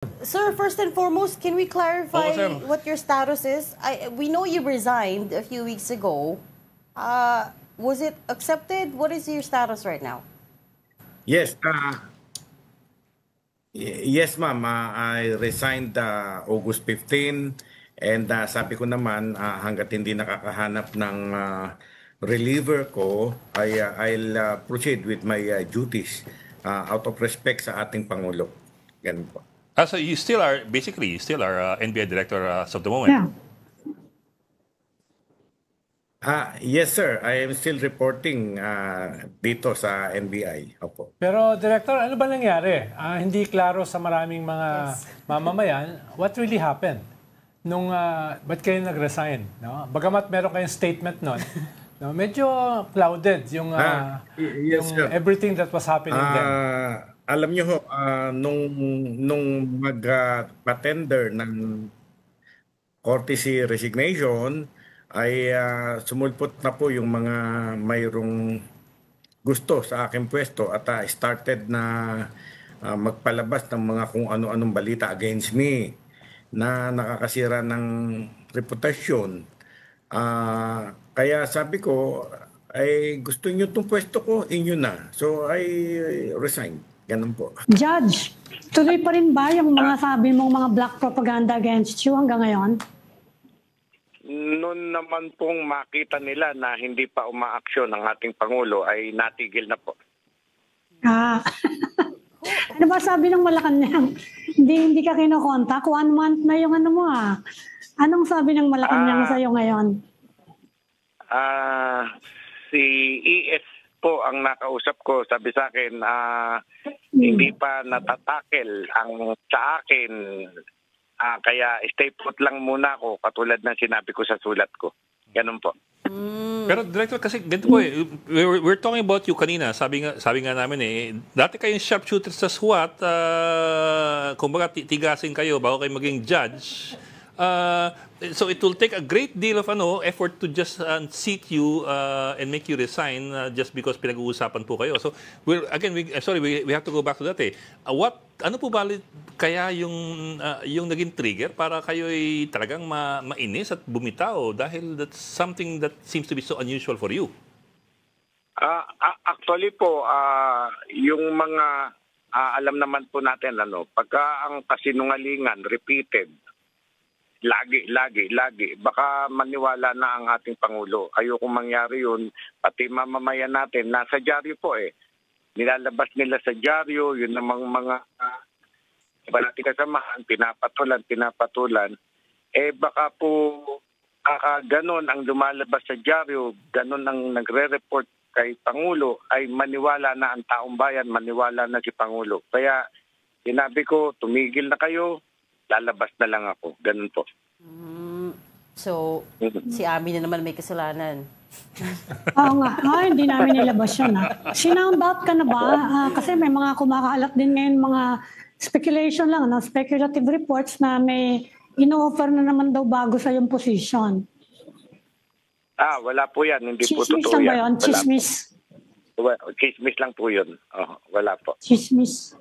Sir, first and foremost, can we clarify Oo, sir. what your status is? We know you resigned a few weeks ago. Was it accepted? What is your status right now? Yes, yes ma'am. I resigned August 15 and sabi ko naman hangga't hindi nakakahanap ng reliever ko, I'll proceed with my duties out of respect sa ating Pangulo. Ganun po. So you still are, basically, you still are NBI director as of the moment? Yeah. Yes sir, I am still reporting dito sa NBI. Opo. Pero Director, ano ba nangyari? Hindi klaro sa maraming mga mamamayan what really happened nung ba't kayo nag-resign, no? Bagamat meron kayong statement nun, no? Medyo clouded yung, yes, yung everything that was happening then. Alam niyo ho, nung mag-patender ng courtesy resignation, ay sumulpot na po yung mga mayroong gusto sa aking pwesto at started na magpalabas ng mga kung ano-anong balita against me na nakakasira ng reputasyon. Kaya sabi ko, ay gusto niyo itong pwesto ko, inyo na. So I resign. Ganun po. Judge, tuloy pa rin ba yung mga sabi mong mga black propaganda against you hanggang ngayon? Noon naman pong makita nila na hindi pa umaaksyon ang ating Pangulo ay natigil na po. Ano ba sabi ng Malacanang? Hindi ka kinokontak? 1 month na yung ano mo Anong sabi ng Malacanang sa'yo ngayon? Si ES po ang nakausap ko. Sabi sa akin, hindi pa natatakel ang sa akin. Kaya stay put lang muna ako katulad ng sinabi ko sa sulat ko. Ganun po. Pero Director, kasi ganito po we're talking about you kanina. Sabi nga namin dati kayong sharpshooter sa SWAT, kumbaga tigasin kayo bago kayo maging judge. So it will take a great deal of effort to just seat you and make you resign just because pinag-uusapan po kayo. So we have to go back to that. Ano po ba kaya yung naging trigger para kayo ay talagang mainis at bumitaw dahil that's something that seems to be so unusual for you? Actually po, yung mga alam naman po natin pagka ang kasinungalingan repeated lagi, baka maniwala na ang ating Pangulo. Ayokong mangyari yun. Pati mamamayan natin, nasa dyaryo po Nilalabas nila sa dyaryo, yun namang mga iba natin kasamahan, pinapatulan. Baka po ganon ang lumalabas sa dyaryo, ganon ang nagre-report kay Pangulo, ay maniwala na ang taong bayan, maniwala na si Pangulo. Kaya sinabi ko, tumigil na kayo, lalabas na lang ako. Ganun po. So, si Ami na naman may kasalanan. Oo nga. Hindi namin nilabas yun. Sinound out ka na ba? Kasi may mga kumakaalat din ngayon mga speculation lang, speculative reports na may ino-offer na naman daw bago sa yung position. Wala po yan. Hindi po Chismis totoo lang ba yan. yun? Chismis? Chismis lang po yun. Wala po. Chismis.